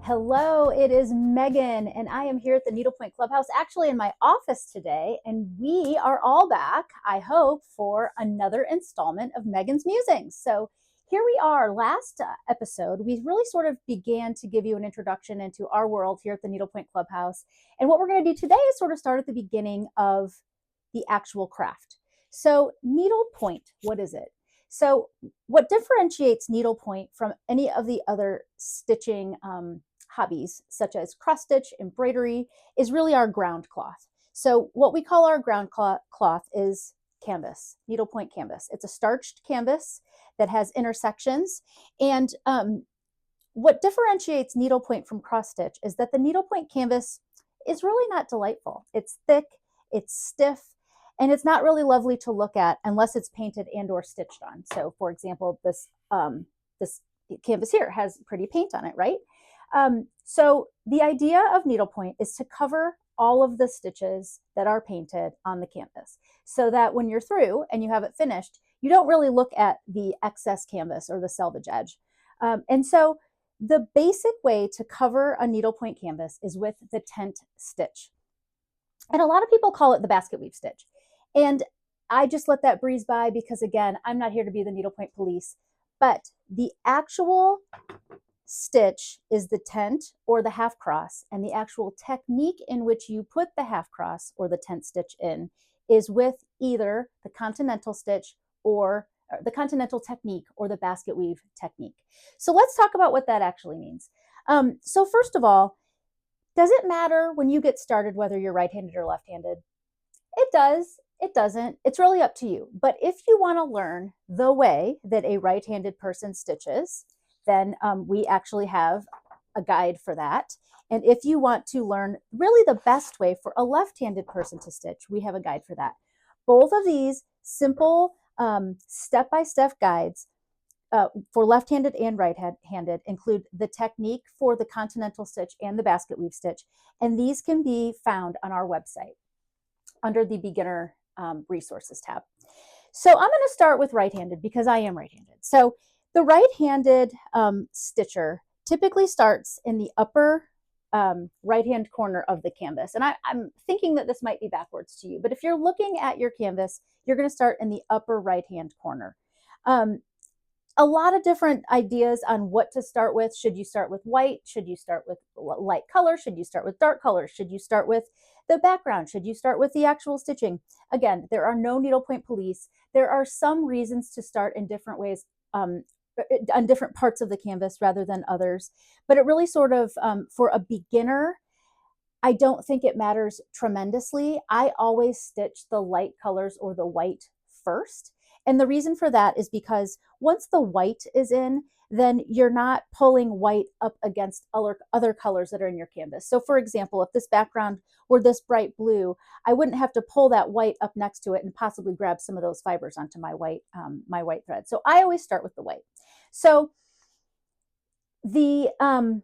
Hello, it is Megan, and I am here at the Needlepoint Clubhouse, actually in my office today, and we are all back, I hope, for another installment of Megan's Musings. So here we are. Last episode, we really sort of began to give you an introduction into our world here at the Needlepoint Clubhouse. And what we're going to do today is sort of start at the beginning of the actual craft. So needlepoint, what is it? So what differentiates needlepoint from any of the other stitching hobbies, such as cross stitch, embroidery, is really our ground cloth. So what we call our ground cloth is canvas, needlepoint canvas. It's a starched canvas that has intersections. And what differentiates needlepoint from cross stitch is that the needlepoint canvas is really not delightful. It's thick, it's stiff, and it's not really lovely to look at unless it's painted and or stitched on. So for example, this canvas here has pretty paint on it, right? So the idea of needlepoint is to cover all of the stitches that are painted on the canvas so that when you're through and you have it finished, you don't really look at the excess canvas or the selvage edge. And so the basic way to cover a needlepoint canvas is with the tent stitch. And a lot of people call it the Basketweave stitch. And I just let that breeze by because, again, I'm not here to be the needlepoint police, but the actual stitch is the tent or the half cross, and the actual technique in which you put the half cross or the tent stitch in is with either the Continental stitch or the Continental technique or the Basketweave technique. So let's talk about what that actually means. So first of all, does it matter when you get started whether you're right-handed or left-handed? It does. It doesn't. It's really up to you. But if you want to learn the way that a right-handed person stitches, then we actually have a guide for that. And if you want to learn really the best way for a left-handed person to stitch, we have a guide for that. Both of these simple step-by-step guides for left-handed and right-handed include the technique for the Continental stitch and the Basketweave stitch. And these can be found on our website under the beginner resources tab. So I'm going to start with right-handed because I am right-handed. So the right-handed stitcher typically starts in the upper right-hand corner of the canvas. And I'm thinking that this might be backwards to you, but if you're looking at your canvas, you're going to start in the upper right-hand corner. A lot of different ideas on what to start with. Should you start with white? Should you start with light color? Should you start with dark color? Should you start with the background? Should you start with the actual stitching? Again, there are no needlepoint police. There are some reasons to start in different ways on different parts of the canvas rather than others. But it really sort of, for a beginner, I don't think it matters tremendously. I always stitch the light colors or the white first. And the reason for that is because once the white is in, then you're not pulling white up against other colors that are in your canvas. So for example, if this background were this bright blue, I wouldn't have to pull that white up next to it and possibly grab some of those fibers onto my white thread. So I always start with the white. So the on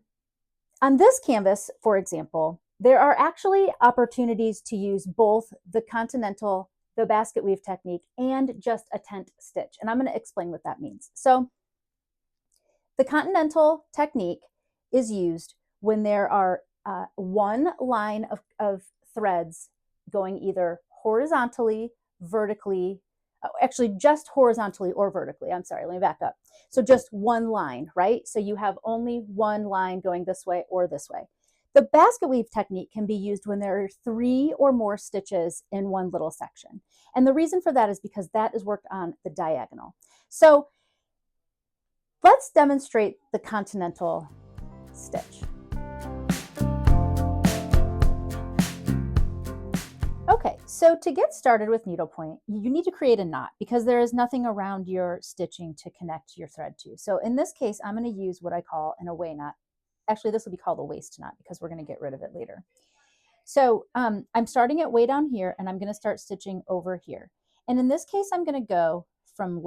this canvas, for example, there are actually opportunities to use both the Continental, the Basketweave technique, and just a tent stitch. And I'm going to explain what that means. So the Continental technique is used when there are one line of threads going either horizontally, vertically, actually just horizontally or vertically. I'm sorry, let me back up. So just one line, right? So you have only one line going this way or this way. The Basketweave technique can be used when there are 3 or more stitches in one little section. And the reason for that is because that is worked on the diagonal. So let's demonstrate the Continental stitch. Okay, so to get started with needlepoint, you need to create a knot because there is nothing around your stitching to connect your thread to. So in this case, I'm going to use what I call an away knot. Actually, this will be called a waist knot because we're going to get rid of it later. So I'm starting it way down here and I'm going to start stitching over here. And in this case, I'm going to go from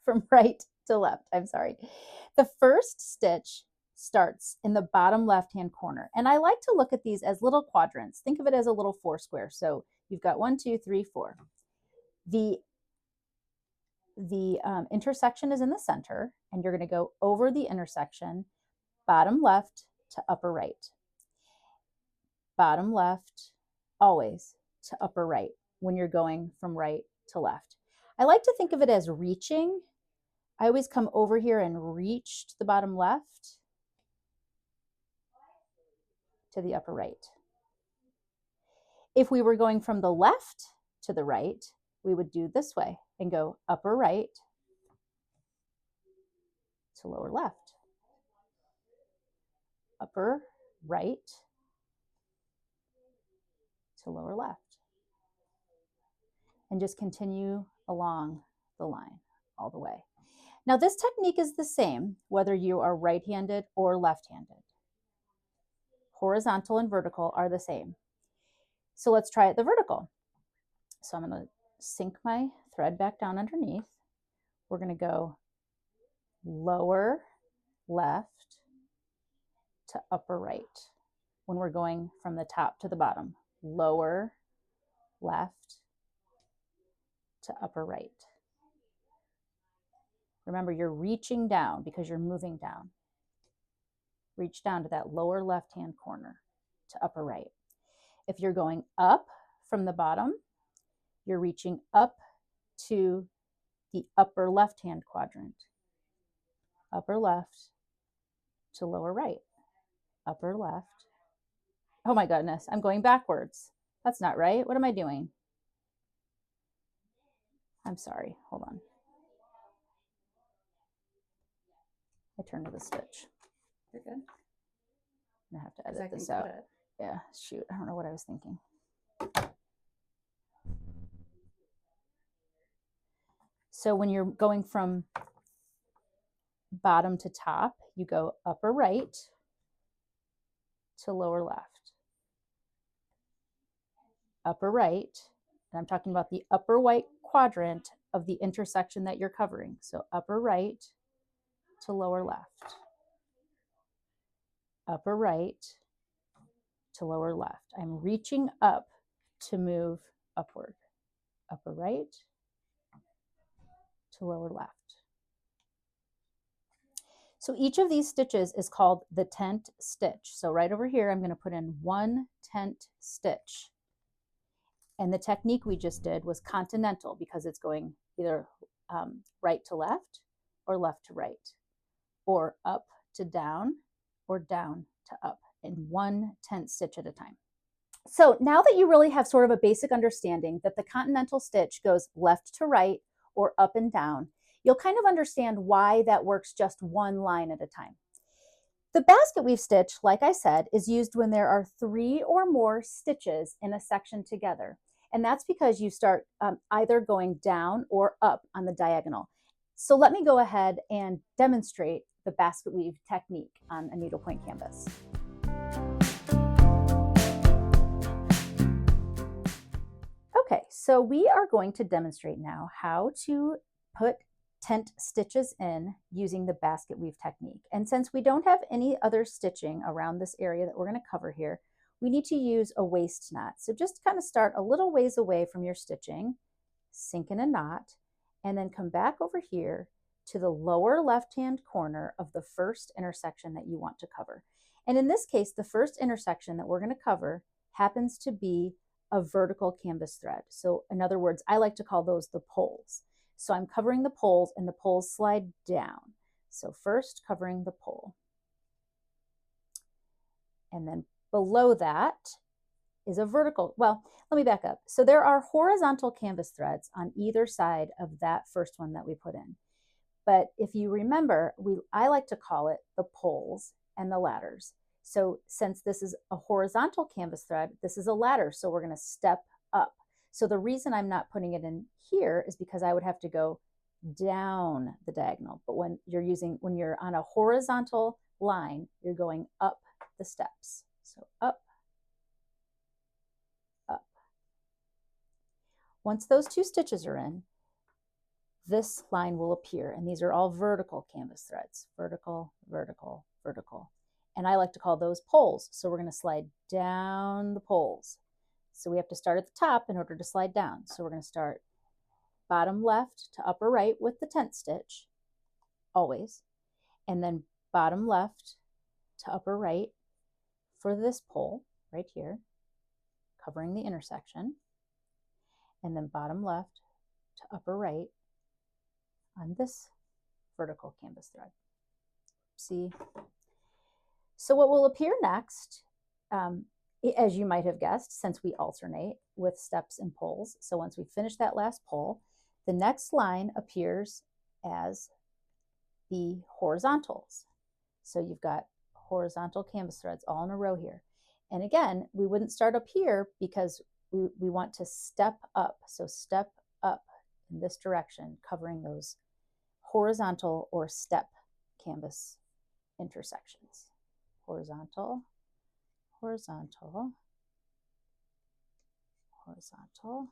from right to left. I'm sorry. The first stitch starts in the bottom left-hand corner. And I like to look at these as little quadrants. Think of it as a little 4 square. So you've got 1, 2, 3, 4. The the intersection is in the center, and you're going to go over the intersection, bottom left to upper right. Bottom left, always to upper right when you're going from right to left. I like to think of it as reaching. I always come over here and reach to the bottom left to the upper right. If we were going from the left to the right, we would do this way and go upper right to lower left. Upper right to lower left. And just continue along the line all the way. Now this technique is the same whether you are right-handed or left-handed. Horizontal and vertical are the same. So let's try it the vertical. So I'm going to sink my thread back down underneath. We're going to go lower left to upper right when we're going from the top to the bottom. Lower left to upper right. Remember, you're reaching down because you're moving down. Reach down to that lower left-hand corner to upper right. If you're going up from the bottom, you're reaching up to the upper left-hand quadrant. Upper left to lower right. Upper left. Oh my goodness, I'm going backwards. That's not right. What am I doing? I'm sorry, hold on. I turned to the stitch. You're good. I'm gonna have to edit this out. Yeah, shoot, I don't know what I was thinking. So when you're going from bottom to top, you go upper right to lower left. Upper right, and I'm talking about the upper white quadrant of the intersection that you're covering. So upper right to lower left. Upper right to lower left. I'm reaching up to move upward. Upper right to lower left. So each of these stitches is called the tent stitch. So right over here, I'm going to put in one tent stitch. And the technique we just did was continental because it's going either right to left or left to right, or up to down or down to up in one tent stitch at a time. So now that you really have sort of a basic understanding that the continental stitch goes left to right or up and down, you'll kind of understand why that works just one line at a time. The basket weave stitch, like I said, is used when there are 3 or more stitches in a section together. And that's because you start either going down or up on the diagonal. So let me go ahead and demonstrate the basket weave technique on a needlepoint canvas. Okay, so we are going to demonstrate now how to put tent stitches in using the basket weave technique. And since we don't have any other stitching around this area that we're going to cover here, we need to use a waist knot. So just kind of start a little ways away from your stitching, sink in a knot, and then come back over here to the lower left-hand corner of the first intersection that you want to cover. And in this case, the first intersection that we're going to cover happens to be a vertical canvas thread. So in other words, I like to call those the poles. So I'm covering the poles and the poles slide down. So first covering the pole. And then below that is a vertical, well, let me back up. So there are horizontal canvas threads on either side of that first one that we put in. But if you remember, I like to call it the poles and the ladders. So since this is a horizontal canvas thread, this is a ladder. So we're going to step up. So the reason I'm not putting it in here is because I would have to go down the diagonal. But when you're on a horizontal line, you're going up the steps. So up, up. Once those 2 stitches are in, this line will appear, and these are all vertical canvas threads. Vertical, vertical, vertical. And I like to call those poles. So we're going to slide down the poles. So we have to start at the top in order to slide down. So we're going to start bottom left to upper right with the tent stitch, always, and then bottom left to upper right for this pole right here, covering the intersection, and then bottom left to upper right on this vertical canvas thread. See? So what will appear next, as you might have guessed, since we alternate with steps and pulls, so once we finish that last pull, the next line appears as the horizontals. So you've got horizontal canvas threads all in a row here. And again, we wouldn't start up here because we want to step up. So step up in this direction, covering those horizontal or step canvas intersections. Horizontal, horizontal, horizontal.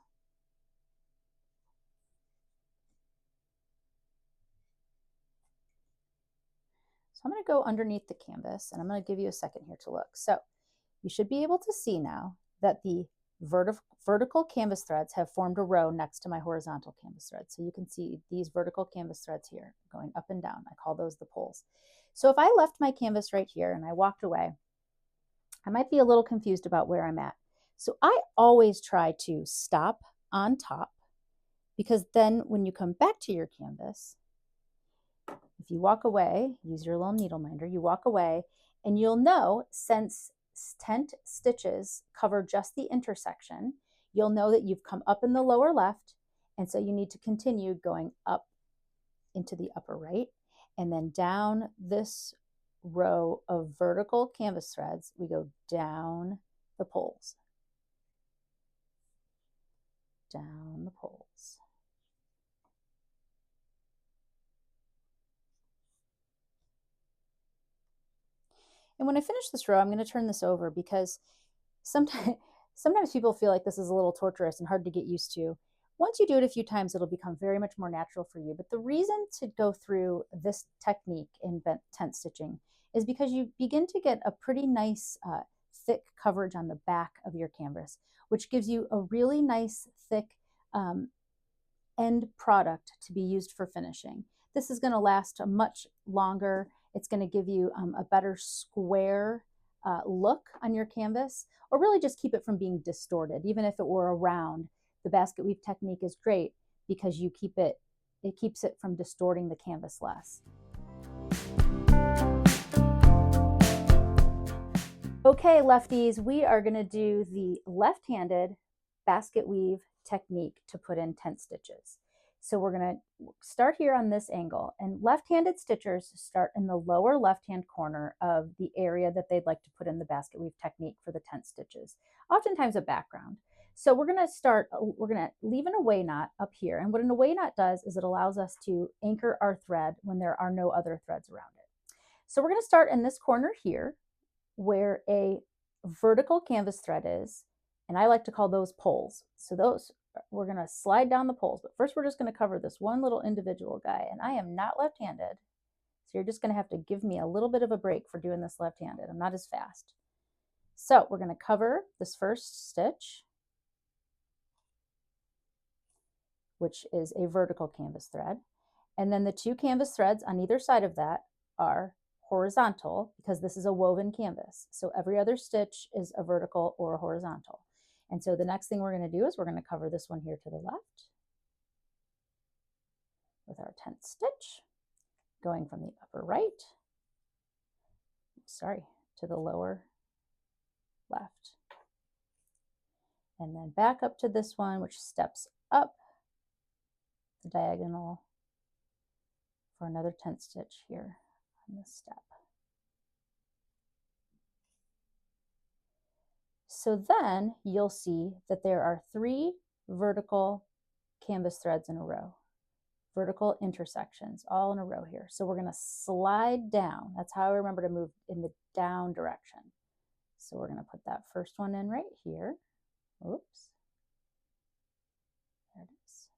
So I'm going to go underneath the canvas, and I'm going to give you a second here to look. So you should be able to see now that the vertical canvas threads have formed a row next to my horizontal canvas threads. So you can see these vertical canvas threads here going up and down. I call those the poles. So if I left my canvas right here and I walked away, I might be a little confused about where I'm at. So I always try to stop on top, because then when you come back to your canvas, if you walk away, use your little needle minder, you walk away, and you'll know, since tent stitches cover just the intersection, you'll know that you've come up in the lower left, and so you need to continue going up into the upper right, and then down this row of vertical canvas threads, we go down the poles. Down the poles. And when I finish this row, I'm going to turn this over because sometimes people feel like this is a little torturous and hard to get used to. Once you do it a few times, it'll become very much more natural for you. But the reason to go through this technique in tent stitching is because you begin to get a pretty nice thick coverage on the back of your canvas, which gives you a really nice thick end product to be used for finishing. This is going to last much longer. It's going to give you a better square look on your canvas, or really just keep it from being distorted. Even if it were a round, the basket weave technique is great because it keeps it from distorting the canvas less. Okay, lefties, we are going to do the left-handed basket weave technique to put in tent stitches. So we're going to start here on this angle, and left-handed stitchers start in the lower left-hand corner of the area that they'd like to put in the basket weave technique for the tent stitches, oftentimes a background. So we're going to leave an away knot up here, and what an away knot does is it allows us to anchor our thread when there are no other threads around it. So we're going to start in this corner here where a vertical canvas thread is, and I like to call those poles. So those, we're going to slide down the poles, but first we're just going to cover this one little individual guy, and I am not left-handed, so you're just going to have to give me a little bit of a break for doing this left-handed. I'm not as fast. So we're going to cover this first stitch, which is a vertical canvas thread, and then the two canvas threads on either side of that are horizontal because this is a woven canvas. So every other stitch is a vertical or a horizontal. And so the next thing we're going to do is we're going to cover this one here to the left with our tent stitch, going from the upper right, to the lower left. And then back up to this one, which steps up the diagonal for another tent stitch here on this step. So then you'll see that there are 3 vertical canvas threads in a row, vertical intersections all in a row here. So we're going to slide down. That's how I remember to move in the down direction. So we're going to put that first one in right here. Oops. There it is.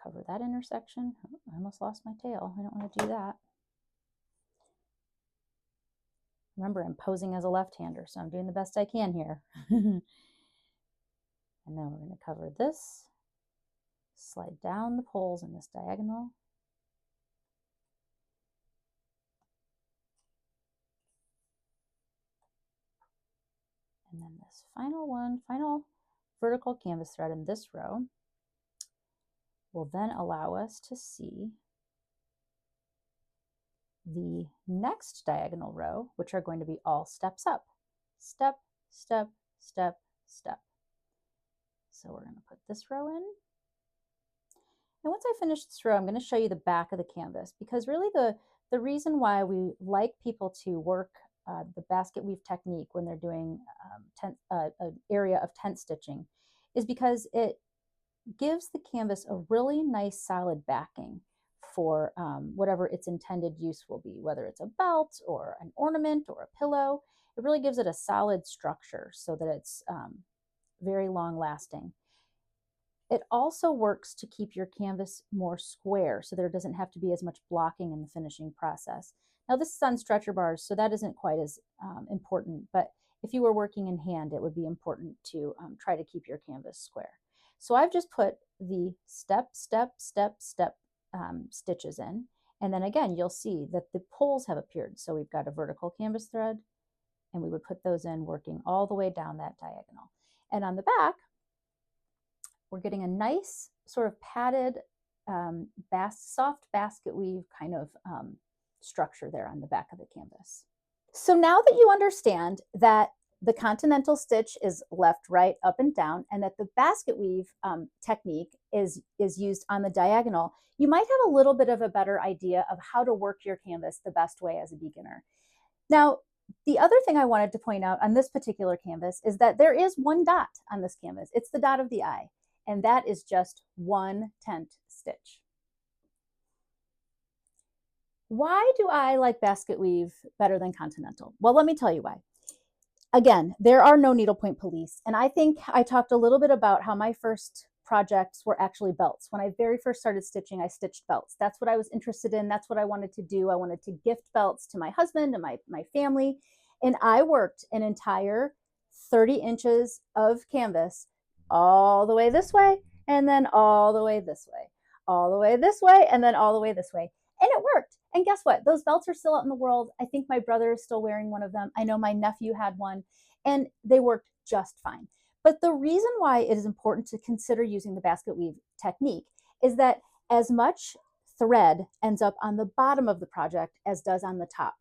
Cover that intersection. Oh, I almost lost my tail. I don't want to do that. Remember, I'm posing as a left-hander, so I'm doing the best I can here. And then we're going to cover this, slide down the poles in this diagonal. And then this final vertical canvas thread in this row will then allow us to see the next diagonal row, which are going to be all steps up. Step, step, step, step. So we're going to put this row in. And once I finish this row, I'm going to show you the back of the canvas, because really the reason why we like people to work the basket weave technique when they're doing an area of tent stitching is because it gives the canvas a really nice solid backing for whatever its intended use will be, whether it's a belt or an ornament or a pillow. It really gives it a solid structure so that it's very long lasting. It also works to keep your canvas more square so there doesn't have to be as much blocking in the finishing process. Now this is on stretcher bars, so that isn't quite as important, but if you were working in hand, it would be important to try to keep your canvas square. So I've just put the step, step, step, step stitches in, and then again, you'll see that the poles have appeared. So we've got a vertical canvas thread, and we would put those in working all the way down that diagonal. And on the back, we're getting a nice sort of padded, soft basket weave kind of structure there on the back of the canvas. So now that you understand that the continental stitch is left, right, up, and down, and that the basket weave technique is used on the diagonal, you might have a little bit of a better idea of how to work your canvas the best way as a beginner. Now, the other thing I wanted to point out on this particular canvas is that there is one dot on this canvas. It's the dot of the eye, and that is just one tent stitch. Why do I like basket weave better than continental? Well, let me tell you why. Again, there are no needlepoint police, and I think I talked a little bit about how my first projects were actually belts. When I very first started stitching, I stitched belts. That's what I was interested in. That's what I wanted to do. I wanted to gift belts to my husband and my family, and I worked an entire 30 inches of canvas all the way this way, and then all the way this way, all the way this way, and then all the way this way. And it worked. And guess what? Those belts are still out in the world. I think my brother is still wearing one of them. I know my nephew had one, and they worked just fine. But the reason why it is important to consider using the basket weave technique is that as much thread ends up on the bottom of the project as does on the top,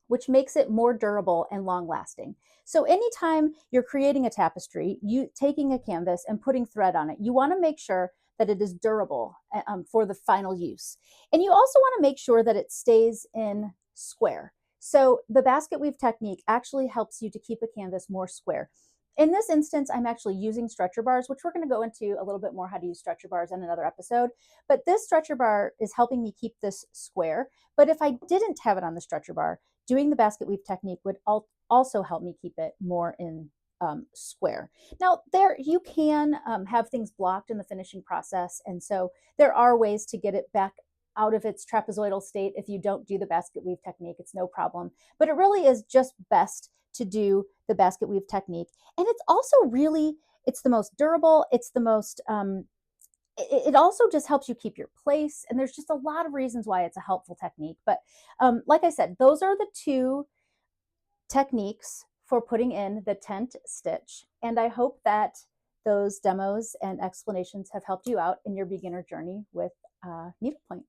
which makes it more durable and long lasting. So anytime you're creating a tapestry, you taking a canvas and putting thread on it, you want to make sure that it is durable for the final use. And you also want to make sure that it stays in square. So the basket weave technique actually helps you to keep a canvas more square. In this instance, I'm actually using stretcher bars, which we're going to go into a little bit more how to use stretcher bars in another episode. But this stretcher bar is helping me keep this square. But if I didn't have it on the stretcher bar, doing the basket weave technique would also help me keep it more in square. Now, there you can have things blocked in the finishing process, and so there are ways to get it back out of its trapezoidal state. If you don't do the basket weave technique, it's no problem. But it really is just best to do the basket weave technique, and it's also it's the most durable. It's the most it also just helps you keep your place, and there's just a lot of reasons why it's a helpful technique. But like I said, those are the two techniques for putting in the tent stitch. And I hope that those demos and explanations have helped you out in your beginner journey with needlepoint.